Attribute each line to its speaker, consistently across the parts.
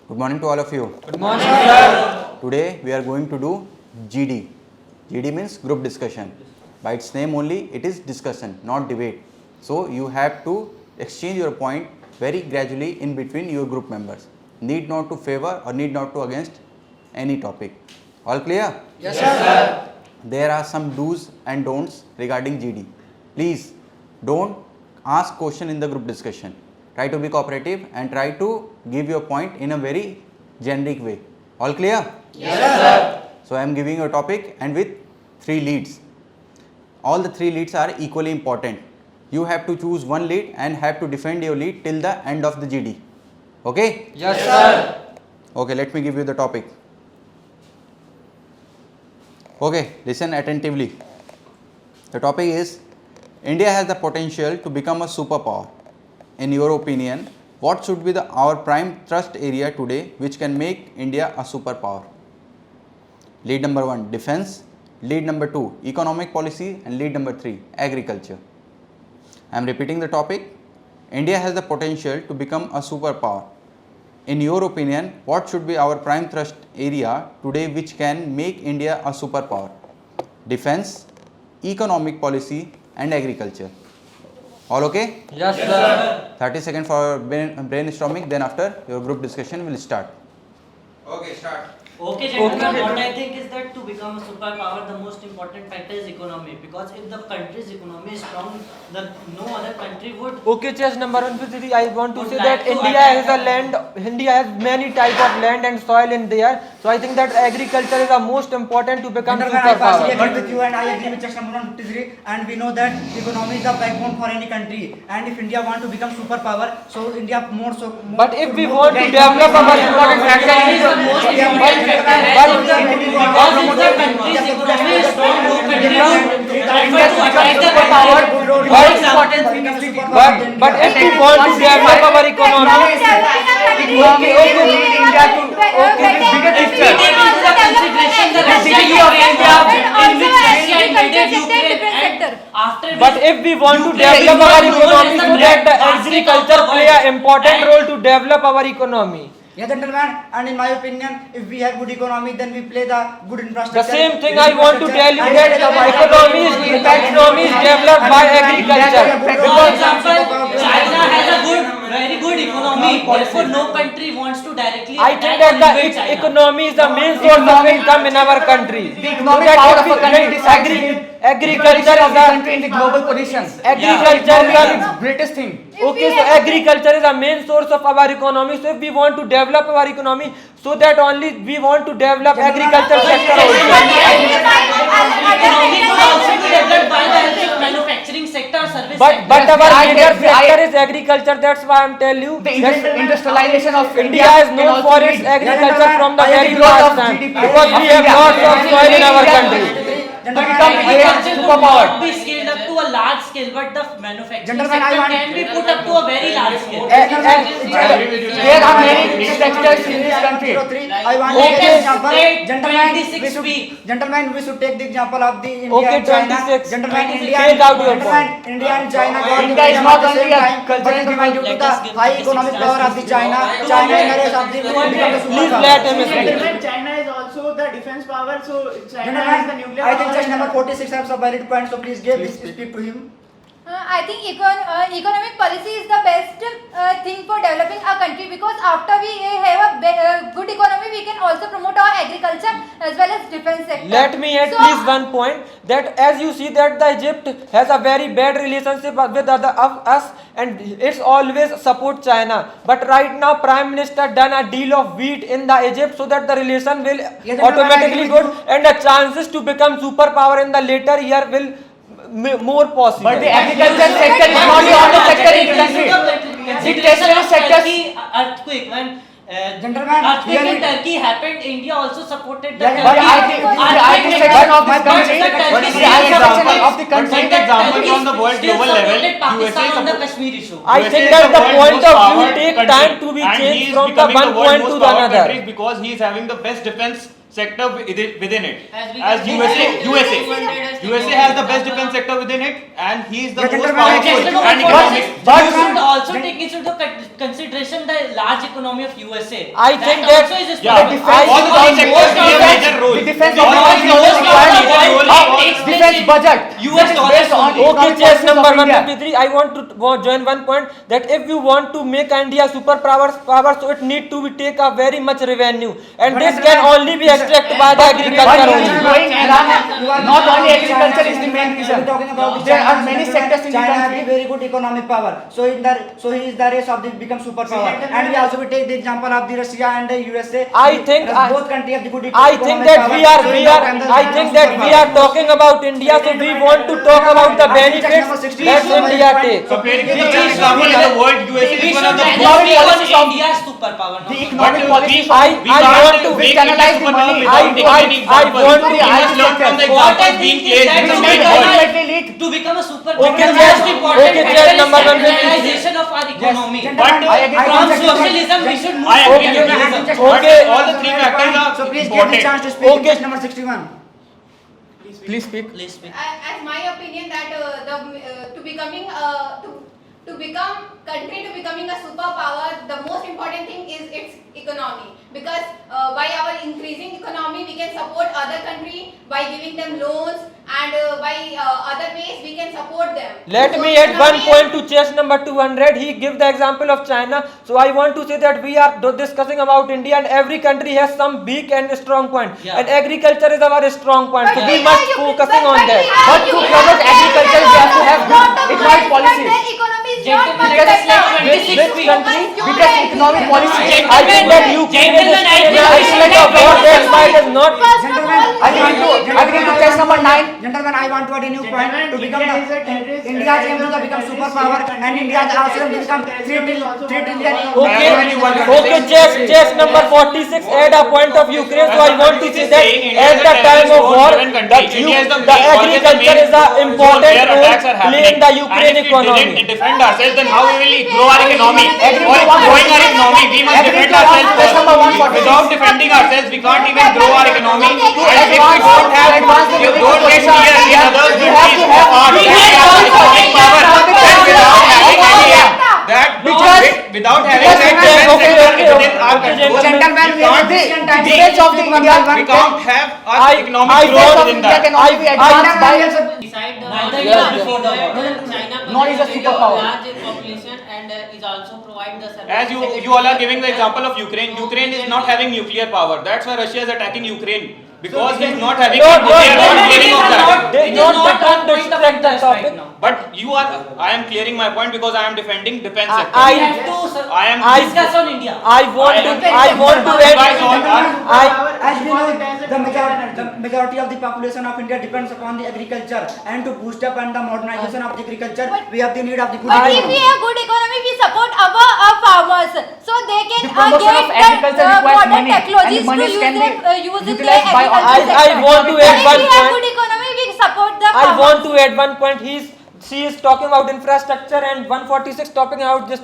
Speaker 1: Good morning to all of you.
Speaker 2: Good morning, sir.
Speaker 1: Today we are going to do GD. GD means group discussion. By its name only, it is discussion, not debate. So you have to exchange your point very gradually in between your group members. Need not to favor or need not to against any topic. All clear?
Speaker 2: Yes, sir.
Speaker 1: There are some do's and don'ts regarding GD. Please don't ask question in the group discussion. Try to be cooperative and try to give your point in a very generic way. All clear?
Speaker 2: Yes, sir.
Speaker 1: So I am giving you a topic and with 3 leads. All the 3 leads are equally important. You have to choose one lead and have to defend your lead till the end of the GD. Okay?
Speaker 2: Yes, sir.
Speaker 1: Okay, let me give you the topic. Okay, listen attentively. The topic is India has the potential to become a superpower. In your opinion, what should be our prime thrust area today which can make India a superpower? Lead number 1, defense. Lead number 2, economic policy. And lead number 3, agriculture. I am repeating the topic. India has the potential to become a superpower. In your opinion, what should be our prime thrust area today which can make India a superpower? Defense, economic policy and agriculture. All okay?
Speaker 2: Yes, sir.
Speaker 1: 30 seconds for brainstorming, then after your group discussion will start. Okay, start.
Speaker 3: Okay, gentlemen, what I think is that to become a superpower, the most important factor is economy. Because if the country's economy is strong, no other country would.
Speaker 2: Okay, chess number 153. I want to
Speaker 3: Would
Speaker 2: say
Speaker 3: like
Speaker 2: that
Speaker 3: to
Speaker 2: India has a land. India has many type of land and soil in there. So I think that agriculture is the most important to become
Speaker 4: Gentlemen, I partially
Speaker 2: superpower.
Speaker 4: agree with you and I agree with chess number 153, and we know that economy is the backbone for any country, and if India want to become superpower, so India more so.
Speaker 2: But if we want to develop our economic
Speaker 3: That is the most important factor. Because if the country's economy is strong, no country would prefer to attack the superpower. For example,
Speaker 2: but if we want to develop our economy, but if we want to develop our economy, so that the agriculture play an important role to develop our economy.
Speaker 4: Yeah, gentlemen, and in my opinion, if we have good economy, then we play the good infrastructure.
Speaker 2: The same thing I want to tell you that economy is developed by agriculture.
Speaker 3: For example, China has a very good economy. Therefore, no country wants to directly.
Speaker 2: I think that the economy is the main source of income in our country.
Speaker 5: The economic power of a country decides
Speaker 2: agriculture is
Speaker 5: country in the global position.
Speaker 2: agriculture is
Speaker 5: Economic is the greatest thing.
Speaker 2: okay. So agriculture is the main source of our economy. So if we want to develop our economy, so that only we want to develop agriculture sector also.
Speaker 3: Economy could also be developed by the manufacturing sector, service sector.
Speaker 2: But our
Speaker 5: I
Speaker 2: major
Speaker 5: get-
Speaker 2: sector is agriculture. That's why I'm telling you.
Speaker 5: The
Speaker 2: that
Speaker 5: industrialization of
Speaker 2: India is
Speaker 5: can
Speaker 2: known
Speaker 5: also
Speaker 2: for
Speaker 5: lead
Speaker 2: its agriculture from the
Speaker 5: by the
Speaker 2: very
Speaker 5: growth
Speaker 2: past
Speaker 5: of
Speaker 2: time
Speaker 5: GDP
Speaker 2: because we have
Speaker 5: India.
Speaker 2: lots of soil in our country.
Speaker 4: Gentlemen,
Speaker 5: become
Speaker 4: I-
Speaker 5: great
Speaker 3: Agriculture could
Speaker 5: superpower.
Speaker 3: not be scaled up to a large scale, but the manufacturing
Speaker 4: Gentlemen, I
Speaker 3: sector
Speaker 4: want-
Speaker 3: can be put up to a very large scale.
Speaker 5: There are many sectors in this country.
Speaker 4: I want
Speaker 3: Let
Speaker 4: to take
Speaker 3: us
Speaker 4: example.
Speaker 3: take
Speaker 4: Gentlemen,
Speaker 3: 26
Speaker 4: gentlemen, we should take the example of the India
Speaker 2: Okay,
Speaker 4: and China.
Speaker 2: 26.
Speaker 4: Gentlemen, India,
Speaker 2: Take out your
Speaker 4: gentlemen, India and China got
Speaker 5: India is
Speaker 4: together
Speaker 5: not
Speaker 4: at the
Speaker 5: only
Speaker 4: same
Speaker 5: a
Speaker 4: time,
Speaker 5: cultural
Speaker 4: but gentlemen, due to
Speaker 3: Let
Speaker 4: the
Speaker 3: us give
Speaker 4: high
Speaker 3: 26
Speaker 4: economic power of the China
Speaker 3: Please
Speaker 4: and the rest of the world become the
Speaker 2: Please
Speaker 4: superpower.
Speaker 2: let him speak.
Speaker 6: Gentlemen, China is also the defense power, so China has the
Speaker 4: Gentlemen,
Speaker 6: nuclear
Speaker 4: I think
Speaker 6: power.
Speaker 4: just number 46 has a valid point, so please give speak to him.
Speaker 7: I think economic policy is the best thing for developing a country, because after we have a good economy, we can also promote our agriculture as well as defense sector.
Speaker 2: Let me add
Speaker 7: So,
Speaker 2: please one point that as you see that the Egypt has a very bad relationship with us and it's always support China. But right now Prime Minister done a deal of wheat in the Egypt so that the relation will
Speaker 4: Yes,
Speaker 2: automatically
Speaker 4: I agree
Speaker 2: good
Speaker 4: with
Speaker 2: and the chances to become superpower in the later year will more possible.
Speaker 5: But the agriculture sector is not the only sector in the country. The tertiary sectors.
Speaker 3: Earthquake when
Speaker 4: Gentlemen,
Speaker 3: earthquake
Speaker 4: here
Speaker 3: in
Speaker 4: we-
Speaker 3: Turkey happened, India also supported the
Speaker 4: Yeah,
Speaker 5: But
Speaker 3: Turkey.
Speaker 5: I think the IT section of my country,
Speaker 3: But the
Speaker 5: but the
Speaker 3: Turkey
Speaker 5: IT section
Speaker 3: example-
Speaker 5: of the country.
Speaker 3: but the
Speaker 8: example
Speaker 3: Turkey
Speaker 8: on the world
Speaker 3: still
Speaker 8: global level,
Speaker 3: supported Pakistan
Speaker 8: USA
Speaker 3: on the
Speaker 8: support-
Speaker 3: Kashmir issue.
Speaker 2: I
Speaker 8: USA
Speaker 2: think
Speaker 8: is
Speaker 2: that the
Speaker 8: world's
Speaker 2: point
Speaker 8: most
Speaker 2: of view
Speaker 8: powered
Speaker 2: take
Speaker 8: country,
Speaker 2: time to be
Speaker 8: and he
Speaker 2: changed
Speaker 8: is
Speaker 2: from the
Speaker 8: becoming
Speaker 2: one
Speaker 8: world's
Speaker 2: point
Speaker 8: most
Speaker 2: to the
Speaker 8: powered
Speaker 2: another.
Speaker 8: country because he is having the best defense sector within it.
Speaker 3: As
Speaker 8: As
Speaker 3: we
Speaker 8: USA has the best defense sector within it, and he is the
Speaker 4: Yeah,
Speaker 8: most
Speaker 4: gentlemen,
Speaker 8: powerful
Speaker 3: But
Speaker 8: and economic.
Speaker 3: you should also take into consideration the large economy of USA.
Speaker 2: I think that-
Speaker 3: also is
Speaker 8: Yeah,
Speaker 3: responsible.
Speaker 8: all the three sectors play a major role.
Speaker 5: The defense
Speaker 8: All
Speaker 5: economy
Speaker 8: three
Speaker 5: is also
Speaker 8: sectors play a
Speaker 5: required
Speaker 8: major role
Speaker 3: It
Speaker 8: in
Speaker 3: takes place
Speaker 5: defense
Speaker 3: in
Speaker 5: budget.
Speaker 3: US
Speaker 5: That is
Speaker 3: dollars
Speaker 5: based on
Speaker 3: only.
Speaker 2: Okay,
Speaker 5: economic
Speaker 2: chess
Speaker 5: policies
Speaker 2: number
Speaker 5: of India.
Speaker 2: 153. I want to join one point that if you want to make India superpower, so it need to be take a very much revenue, and this can only be extracted by the agriculture
Speaker 5: But
Speaker 2: only.
Speaker 5: growing Iran, not only agriculture is the main reason.
Speaker 4: We're talking about
Speaker 5: There
Speaker 4: China.
Speaker 5: are many sectors in the
Speaker 4: China has
Speaker 5: country.
Speaker 4: the very good economic power. So he is the race of the become superpower. And we also will take the example of the Russia and the USA.
Speaker 2: I think
Speaker 4: both countries have the good
Speaker 2: I think
Speaker 4: economic
Speaker 2: that
Speaker 4: power.
Speaker 2: we are
Speaker 4: So
Speaker 2: we
Speaker 4: now
Speaker 2: are
Speaker 4: can the
Speaker 2: I think that we are talking about India, so we want to talk about the benefits that India takes.
Speaker 8: Comparing to the example in the world, USA
Speaker 3: We
Speaker 8: is one
Speaker 3: should
Speaker 8: of the
Speaker 3: rather
Speaker 5: economic
Speaker 3: speak on
Speaker 5: policies of-
Speaker 3: India's superpower.
Speaker 5: The
Speaker 3: not
Speaker 5: economic
Speaker 8: But
Speaker 5: policies
Speaker 8: we-
Speaker 5: of
Speaker 8: we
Speaker 2: I
Speaker 8: can't
Speaker 2: want to
Speaker 8: make
Speaker 5: channelize
Speaker 8: India
Speaker 5: the money.
Speaker 8: superpower without taking any
Speaker 2: I
Speaker 8: example.
Speaker 2: want to-
Speaker 8: We must learn from the
Speaker 3: What I
Speaker 8: examples being
Speaker 3: think is
Speaker 8: placed
Speaker 3: that
Speaker 8: in the
Speaker 3: to
Speaker 8: world.
Speaker 3: become
Speaker 5: ultimately lead
Speaker 3: to become a super
Speaker 2: Okay,
Speaker 3: the
Speaker 2: chess-
Speaker 3: most important
Speaker 2: okay,
Speaker 3: factor
Speaker 2: chess
Speaker 3: is
Speaker 2: number 153.
Speaker 3: centralization of our economy.
Speaker 8: But
Speaker 5: I agree.
Speaker 3: From socialism, we should move
Speaker 8: I agree
Speaker 3: to
Speaker 8: with you.
Speaker 3: capitalism.
Speaker 8: But
Speaker 2: Okay.
Speaker 8: all the three factors are
Speaker 4: So please give the
Speaker 8: important.
Speaker 4: chance to speak.
Speaker 2: Okay.
Speaker 4: Question number 61.
Speaker 5: Please speak.
Speaker 3: Please speak.
Speaker 7: As my opinion that to becoming to become country to becoming a superpower, the most important thing is its economy, because by our increasing economy we can support other country by giving them loans, and by other ways we can support them.
Speaker 2: Let
Speaker 7: So
Speaker 2: me add one
Speaker 7: economy
Speaker 2: point to chess number 200. He give the example of China. So I want to say that we are discussing about India, and every country has some weak and strong point.
Speaker 3: Yeah.
Speaker 2: And agriculture is our strong point. So
Speaker 7: But
Speaker 2: we
Speaker 7: we
Speaker 2: must
Speaker 7: are-
Speaker 2: focusing
Speaker 7: but
Speaker 2: on
Speaker 7: we
Speaker 2: that.
Speaker 7: are-
Speaker 5: But to promote agriculture, we have to have good economic policies.
Speaker 7: Their economy is not
Speaker 3: Gentlemen,
Speaker 7: much
Speaker 3: let us
Speaker 7: better.
Speaker 3: like 26
Speaker 2: Which
Speaker 3: feet.
Speaker 2: country?
Speaker 5: Because economic policies.
Speaker 2: I think that Ukraine is
Speaker 3: Gentlemen, I think
Speaker 2: isolate of war. That's why it is not.
Speaker 7: First of all,
Speaker 5: I agree to test number 9.
Speaker 4: Gentlemen, I want to add a new point to become
Speaker 6: India is a terrorist
Speaker 4: India's aim to
Speaker 6: country,
Speaker 4: become
Speaker 6: terrorist
Speaker 4: superpower,
Speaker 6: state,
Speaker 4: and India's also aim to become 3 trillion.
Speaker 2: Okay, okay, chess number 46. Add a point of Ukraine. So I want to say that at the time of war, the agriculture is an important role played in the Ukraine economy.
Speaker 8: If we didn't defend ourselves, then how we will grow our economy?
Speaker 5: Agree
Speaker 8: Or
Speaker 5: to one
Speaker 8: growing our economy, we must
Speaker 5: Agree
Speaker 8: defend
Speaker 5: to one
Speaker 8: ourselves
Speaker 5: point.
Speaker 8: first.
Speaker 5: Number 146.
Speaker 8: Without defending ourselves, we can't even grow our economy. And if we
Speaker 5: advance-
Speaker 8: don't have,
Speaker 5: advance the
Speaker 8: you don't get
Speaker 5: political
Speaker 8: clear in
Speaker 5: pressure,
Speaker 8: others,
Speaker 5: we
Speaker 8: you
Speaker 5: have to have
Speaker 8: our economic power. Then without having any that without having that defense sector within our control,
Speaker 5: Gentlemen,
Speaker 8: we can't
Speaker 5: the defense of the India,
Speaker 8: we can't have our
Speaker 2: I
Speaker 8: economic
Speaker 5: defense
Speaker 8: growth
Speaker 5: of
Speaker 8: within
Speaker 5: India can
Speaker 8: that.
Speaker 5: only be advanced by
Speaker 3: Beside the
Speaker 2: Yes,
Speaker 3: neither year
Speaker 2: yes.
Speaker 3: before the war.
Speaker 9: China
Speaker 5: Nor is a
Speaker 9: possesses
Speaker 5: superpower.
Speaker 9: large population and is also provide the service.
Speaker 8: As you all are giving the example of Ukraine, Ukraine is not having nuclear power. That's why Russia is attacking Ukraine, because he is not having
Speaker 2: No,
Speaker 8: it. They are not
Speaker 2: no,
Speaker 8: clearing of that.
Speaker 2: They
Speaker 3: It is
Speaker 2: not
Speaker 3: not
Speaker 2: don't
Speaker 3: on point of
Speaker 2: distract the
Speaker 3: interest right
Speaker 2: topic.
Speaker 3: now.
Speaker 8: But I am clearing my point because I am defending defense
Speaker 2: I-
Speaker 8: sector.
Speaker 3: We have to
Speaker 8: I am-
Speaker 3: discuss on India.
Speaker 2: I want to add.
Speaker 8: You guys all are.
Speaker 4: As we know, the majority of the population of India depends upon the agriculture, and to boost up and the modernization of the agriculture, we have the need of the good
Speaker 7: But if we
Speaker 4: economy.
Speaker 7: have good economy, we support our farmers, so they can
Speaker 5: The promotion of agriculture
Speaker 7: get
Speaker 5: requires
Speaker 7: modern
Speaker 5: money, and
Speaker 7: technologies
Speaker 5: money
Speaker 7: to use
Speaker 5: can be
Speaker 7: use in their
Speaker 5: utilized by all.
Speaker 7: agriculture
Speaker 2: I
Speaker 7: sector.
Speaker 2: want to
Speaker 7: But
Speaker 2: add
Speaker 7: if
Speaker 2: one
Speaker 7: we have
Speaker 2: point.
Speaker 7: good economy, we support the
Speaker 2: I
Speaker 7: farmers.
Speaker 2: want to add one point. She is talking about infrastructure, and 146 talking about this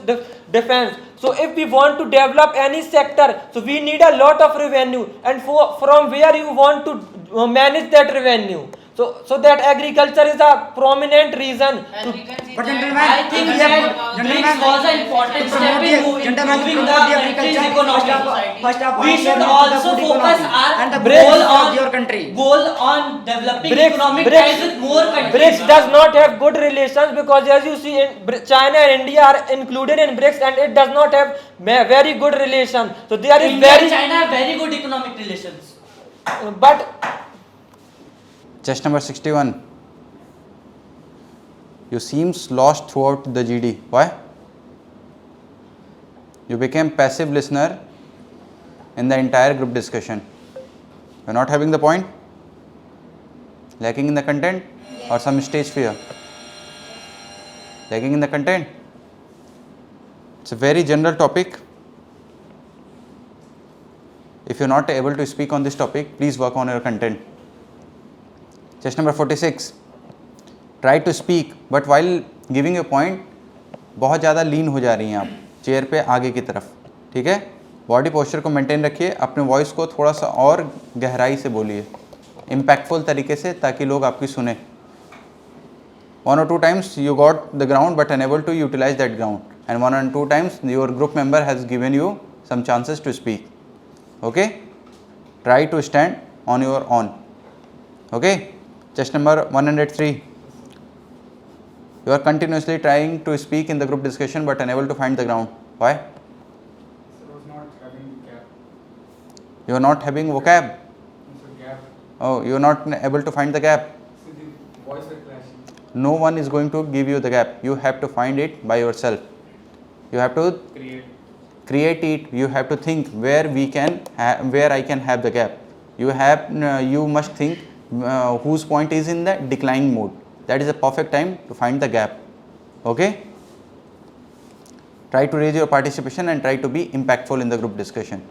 Speaker 2: defense. So if we want to develop any sector, so we need a lot of revenue, and from where you want to manage that revenue. So that agriculture is a prominent reason.
Speaker 9: And
Speaker 2: To,
Speaker 9: we can see
Speaker 4: But
Speaker 9: that
Speaker 4: gentlemen,
Speaker 3: I think
Speaker 4: we
Speaker 3: that
Speaker 4: have-
Speaker 3: BRICS was an important
Speaker 4: to
Speaker 3: step
Speaker 4: promote
Speaker 3: in
Speaker 4: the- gentlemen, to
Speaker 3: improving the
Speaker 4: promote the
Speaker 3: country's
Speaker 4: agriculture,
Speaker 3: economy.
Speaker 4: first of all,
Speaker 3: We should
Speaker 4: we have to
Speaker 3: also
Speaker 4: the
Speaker 3: focus
Speaker 4: economy
Speaker 3: our
Speaker 4: and the
Speaker 2: BRICS
Speaker 3: goal
Speaker 4: of
Speaker 3: on
Speaker 4: your country.
Speaker 3: goal on developing economic ties with more countries.
Speaker 2: BRICS does not have good relations, because as you see, China and India are included in BRICS, and it does not have very good relations. So there is
Speaker 3: India
Speaker 2: very
Speaker 3: and China have very good economic relations.
Speaker 2: but
Speaker 1: Chess number 61. You seems lost throughout the GD. Why? You became passive listener in the entire group discussion. You're not having the point? Lacking in the content? Or some stage fear? Lacking in the content? It's a very general topic. If you're not able to speak on this topic, please work on your content. Chess number 46. Try to speak, but while giving a point, बहुत ज़्यादा लीन हो जा रही हैं आप chair पे आगे की तरफ, ठीक है? बॉडी पोस्चर को मेंटेन रखिए, अपने वॉइस को थोड़ा सा और गहराई से बोलिए, इम्पैक्टफुल तरीके से, ताकि लोग आपकी सुने. 1 or 2 times you got the ground but unable to utilize that ground, and 1 and 2 times your group member has given you some chances to speak. Okay, try to stand on your own. Okay, just number 103, you are continuously trying to speak in the group discussion but unable to find the ground. Why? You are not having vocab. Oh, you are not able to find the gap. No one is going to give you the gap. You have to find it by yourself. You have to create it. You have to think where I can have the gap. You must think whose point is in the declining mode. That is a perfect time to find the gap. Okay. Try to raise your participation and try to be impactful in the group discussion.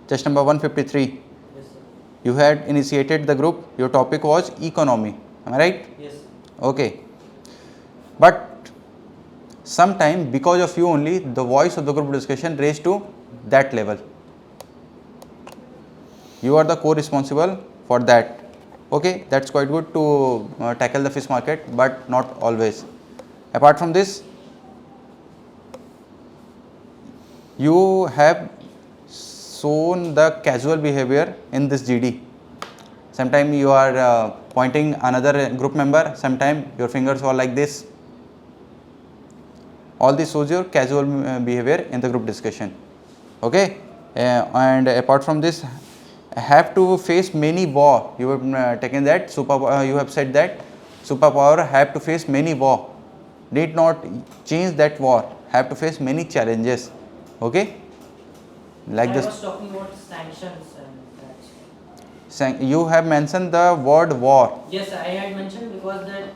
Speaker 1: Just number 153.
Speaker 5: Yes, sir.
Speaker 1: You had initiated the group. Your topic was economy. Am I right?
Speaker 5: Yes.
Speaker 1: Okay. But sometime because of you only, the voice of the group discussion raised to that level. You are the co-responsible for that. Okay, that's quite good to tackle the fish market, but not always. Apart from this, you have shown the casual behavior in this GD. Sometimes you are pointing another group member, sometimes your fingers are like this. All this shows your casual behavior in the group discussion. Okay, and apart from this, have to face many war. You have taken that you have said that superpower have to face many war. Need not change that war. Have to face many challenges. Okay, like
Speaker 5: I
Speaker 1: this.
Speaker 5: was talking about sanctions and that.
Speaker 1: You have mentioned the word war.
Speaker 5: Yes, I had mentioned because that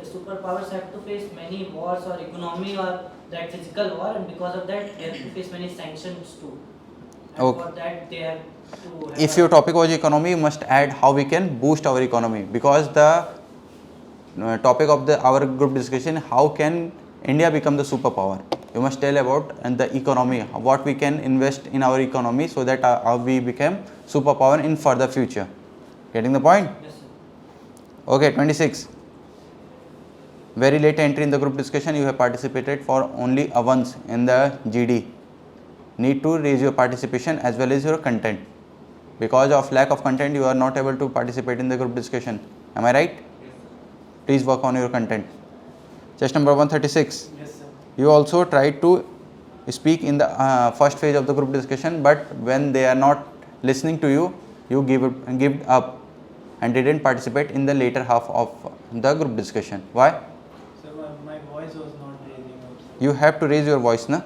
Speaker 5: superpowers have to face many wars or economy or that physical war, and because of that they have to face many sanctions too. And
Speaker 1: Okay.
Speaker 5: for that they have to have
Speaker 1: If your topic was economy, you must add how we can boost our economy, because the topic of our group discussion, how can India become the superpower? You must tell about the economy, what we can invest in our economy so that we become superpower in further future. Getting the point?
Speaker 5: Yes, sir.
Speaker 1: Okay, 26. Very late entry in the group discussion. You have participated for only once in the GD. Need to raise your participation as well as your content. Because of lack of content, you are not able to participate in the group discussion. Am I right? Yes, please work on your content. Just number 136.
Speaker 6: Yes, sir.
Speaker 1: You also tried to speak in the first phase of the group discussion, but when they are not listening to you, you give up and didn't participate in the later half of the group discussion. Why?
Speaker 6: So my voice was not raising up.
Speaker 1: You have to raise your voice, na?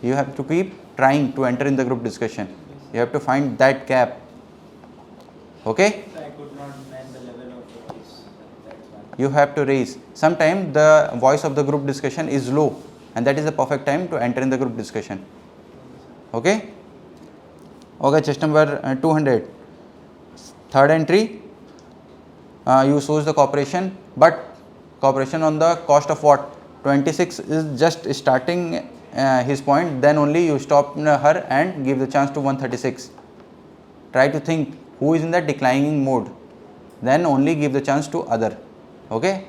Speaker 1: You have to keep trying to enter in the group discussion. You have to find that gap. Okay?
Speaker 6: So I could not man the level of voice. That's why.
Speaker 1: You have to raise. Sometimes the voice of the group discussion is low, and that is the perfect time to enter in the group discussion. Okay? Okay, just number 200. Third entry, you shows the cooperation, but cooperation on the cost of what? 26 is just starting his point, then only you stop her and give the chance to 136. Try to think who is in the declining mode, then only give the chance to other. Okay,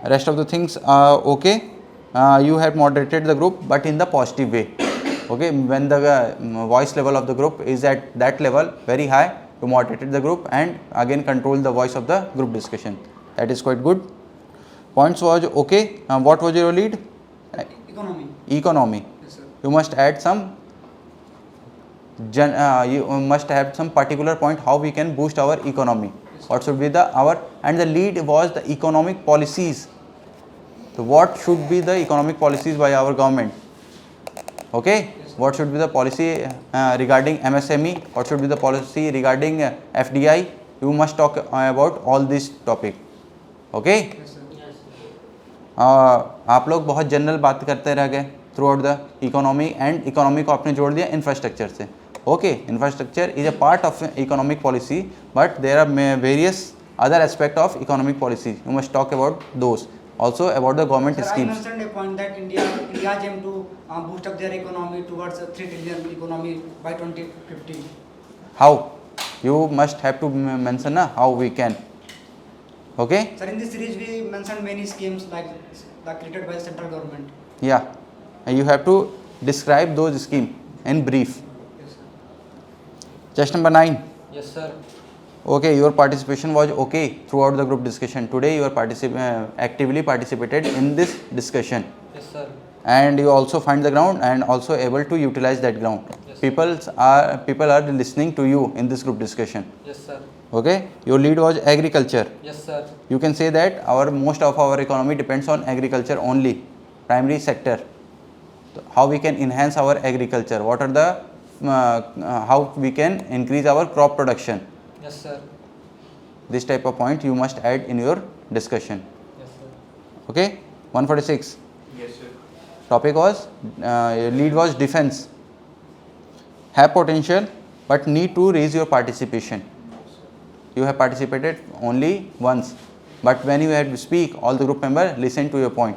Speaker 1: rest of the things are okay. You have moderated the group, but in the positive way. Okay, when the voice level of the group is at that level very high, you moderated the group and again control the voice of the group discussion. That is quite good. Points was okay. What was your lead?
Speaker 4: Economy.
Speaker 1: Economy.
Speaker 4: Yes, sir.
Speaker 1: You must add some you must have some particular point how we can boost our economy. What should be and the lead was the economic policies. So what should be the economic policies by our government? Okay, what should be the policy regarding MSME? What should be the policy regarding FDI? You must talk about all this topic. Okay. आप लोग बहुत general बात करते रह गए throughout the economy, and economy को आपने जोड़ दिया इंफ्रास्ट्रक्चर से. Okay, infrastructure is a part of economic policy, but there are various other aspect of economic policy. You must talk about those. also about the government
Speaker 4: Sir, I
Speaker 1: schemes.
Speaker 4: mentioned a point that India's aim to boost up their economy towards a 3 trillion economy by 2050.
Speaker 1: How? You must have to mention how we can. Okay?
Speaker 4: Sir, in this series we mentioned many schemes like created by the central government.
Speaker 1: Yeah. And you have to describe those schemes in brief.
Speaker 4: Yes, sir.
Speaker 1: Just number 9.
Speaker 2: Yes, sir.
Speaker 1: Okay, your participation was okay throughout the group discussion. Today you are actively participated in this discussion.
Speaker 2: Yes, sir.
Speaker 1: And you also find the ground and also able to utilize that ground.
Speaker 2: Yes.
Speaker 1: People are listening to you in this group discussion.
Speaker 2: Yes, sir.
Speaker 1: Okay, your lead was agriculture.
Speaker 2: Yes, sir.
Speaker 1: You can say that most of our economy depends on agriculture only, primary sector. So how we can enhance our agriculture? What are the how we can increase our crop production?
Speaker 2: Yes, sir.
Speaker 1: This type of point you must add in your discussion.
Speaker 2: Yes, sir.
Speaker 1: Okay, 146.
Speaker 8: Yes, sir.
Speaker 1: Topic was lead was defense. Have potential but need to raise your participation. You have participated only once, but when you had to speak, all the group member listen to your point.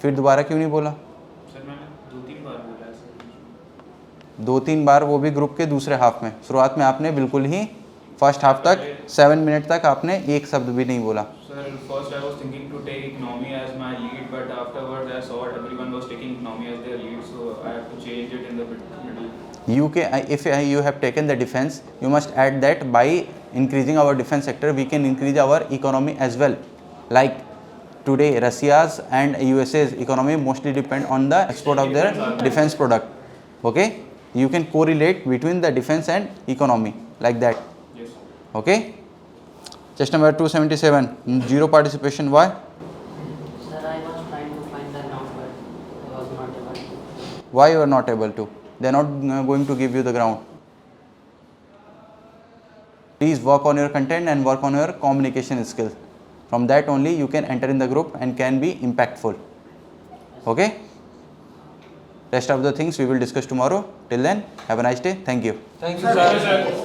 Speaker 1: फिर दोबारा क्यों नहीं बोला?
Speaker 8: Sir मैंने 2-3 बार बोला है sir.
Speaker 1: 2-3 बार, वो भी ग्रुप के दूसरे हाफ में. शुरुआत में आपने बिल्कुल ही फर्स्ट हाफ तक 7 मिनट तक आपने एक शब्द भी नहीं बोला.
Speaker 8: Sir, first I was thinking to take economy as my lead, but afterwards I saw everyone was taking economy as their lead, so I have to change it in the middle.
Speaker 1: If you have taken the defense, you must add that by increasing our defense sector, we can increase our economy as well. Like today, Russia's and USA's economy mostly depend on the export of their defense product. Okay, you can correlate between the defense and economy like that.
Speaker 8: Yes.
Speaker 1: Okay. Just number 277. Zero participation. Why?
Speaker 5: Sir, I was trying to find the ground, but I was not able to.
Speaker 1: Why you are not able to? They are not going to give you the ground. Please work on your content and work on your communication skills. From that only you can enter in the group and can be impactful. Okay? Rest of the things we will discuss tomorrow. Till then, have a nice day. Thank you.
Speaker 2: Thank you, sir.